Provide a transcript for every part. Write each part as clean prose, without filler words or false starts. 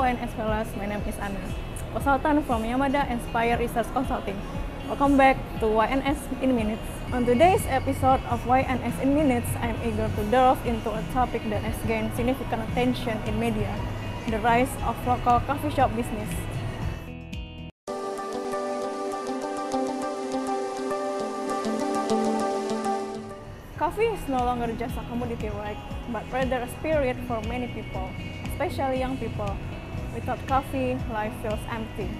YNS Fellas. My name is Anna, consultant from Yamada Inspire Research Consulting. Welcome back to YNS in Minutes. On today's episode of YNS in Minutes, I'm eager to delve into a topic that has gained significant attention in media: the rise of local coffee shop business. Coffee is no longer just a commodity, right? But rather a spirit for many people, especially young people. Without coffee, life feels empty.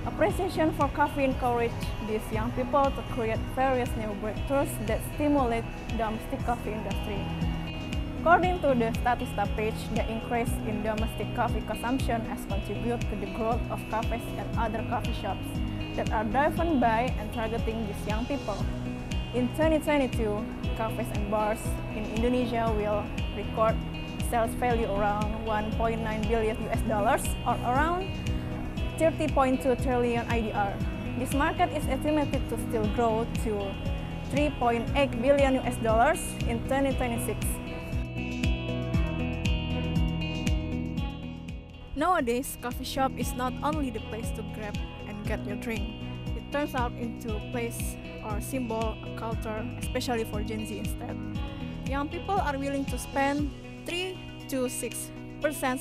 Appreciation for coffee encourages these young people to create various new breakthroughs that stimulate the domestic coffee industry. According to the Statista page, the increase in domestic coffee consumption has contributed to the growth of cafes and other coffee shops that are driven by and targeting these young people. In 2022, cafes and bars in Indonesia will record sales value around 1.9 billion US dollars or around 30.2 trillion IDR. This market is estimated to still grow to 3.8 billion US dollars in 2026. Nowadays, coffee shop is not only the place to grab and get your drink. It turns out into a place or symbol of culture, especially for Gen Z instead. Young people are willing to spend 3 to 6%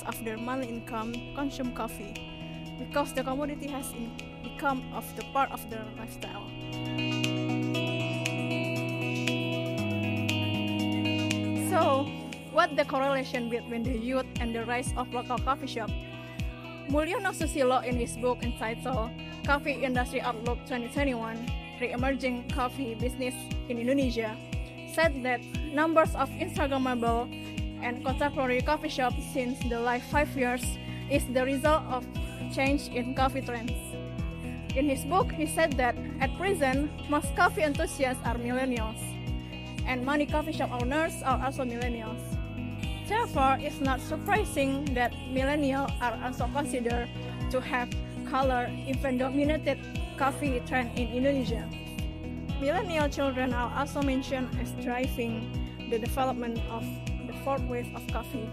of their monthly income consume coffee because the commodity has become of the part of their lifestyle. So, what the correlation between the youth and the rise of local coffee shop? Mulyono Susilo, in his book entitled Coffee Industry Outlook 2021, Re-emerging Coffee Business in Indonesia, said that numbers of Instagrammable and contemporary coffee shops since the last 5 years is the result of change in coffee trends. In his book, he said that at present, most coffee enthusiasts are millennials, and many coffee shop owners are also millennials. Therefore, it's not surprising that millennials are also considered to have color even dominated coffee trend in Indonesia. Millennial children are also mentioned as driving the development of the fourth wave of coffee.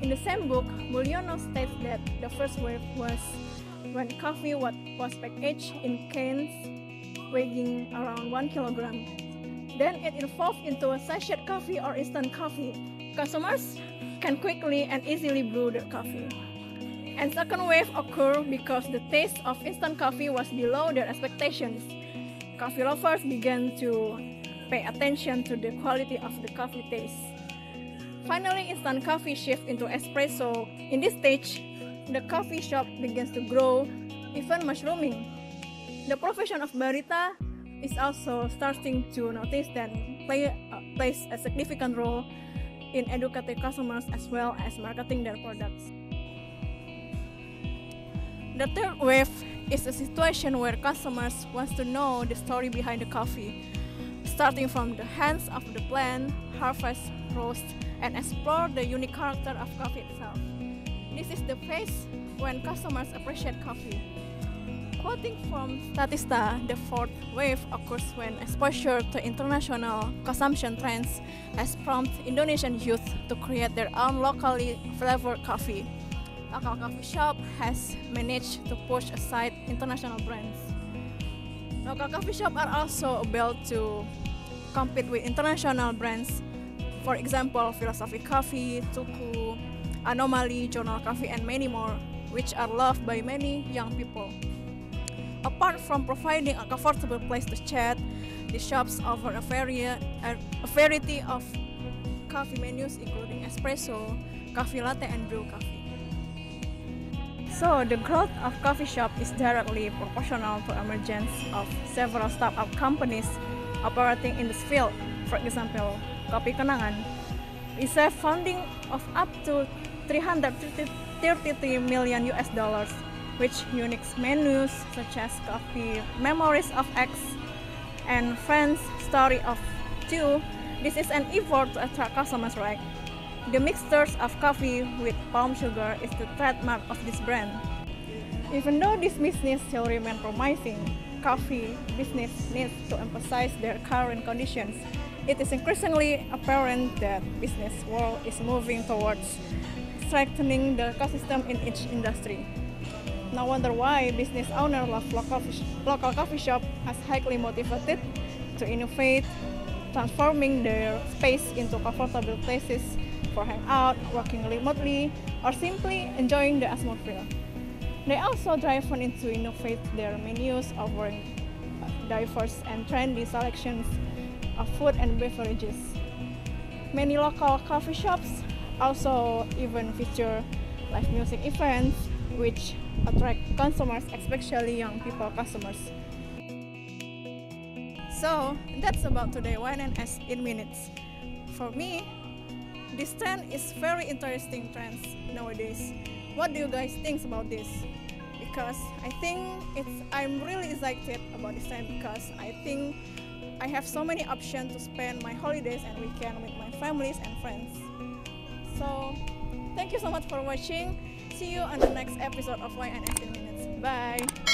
In the same book, Mulyono states that the first wave was when coffee was packaged in cans weighing around 1 kilogram. Then it evolved into a sachet coffee or instant coffee. Consumers can quickly and easily brew their coffee. And second wave occurred because the taste of instant coffee was below their expectations. Coffee lovers began to pay attention to the quality of the coffee taste. Finally, instant coffee shifted into espresso. In this stage, the coffee shop begins to grow, even mushrooming. The profession of barista is also starting to notice that plays a significant role in educating customers as well as marketing their products. The third wave is a situation where customers want to know the story behind the coffee, starting from the hands of the plant, harvest, roast, and explore the unique character of coffee itself. This is the phase when customers appreciate coffee. Quoting from Statista, the fourth wave occurs when exposure to international consumption trends has prompted Indonesian youth to create their own locally flavored coffee. Local coffee shop has managed to push aside international brands. Local coffee shops are also able to compete with international brands. For example, Philosophy Coffee, Tuku, Anomaly, Journal Coffee, and many more, which are loved by many young people. Apart from providing a comfortable place to chat, the shops offer a variety of coffee menus including espresso, coffee latte, and brew coffee. So, the growth of coffee shop is directly proportional to emergence of several startup companies operating in this field. For example, Kopi Kenangan received funding of up to 333 million US dollars, which unique menus such as Coffee Memories of X and Friends Story of Two. This is an effort to attract customers, right? The mixtures of coffee with palm sugar is the trademark of this brand. Even though this business still remains promising, coffee business needs to emphasize their current conditions. It is increasingly apparent that business world is moving towards strengthening the ecosystem in each industry. No wonder why business owners love local coffee shop as highly motivated to innovate, transforming their space into comfortable places for hangout, working remotely, or simply enjoying the atmosphere. They also driven into innovate their menus, offering diverse and trendy selections of food and beverages. Many local coffee shops also even feature live music events, which attract consumers, especially young people customers. So that's about today Wine and S in minutes. For me, this trend is very interesting trends nowadays. What do you guys think about this? Because I'm really excited about this trend because I think I have so many options to spend my holidays and weekend with my families and friends. So thank you so much for watching. See you on the next episode of YNS in Minutes. Bye!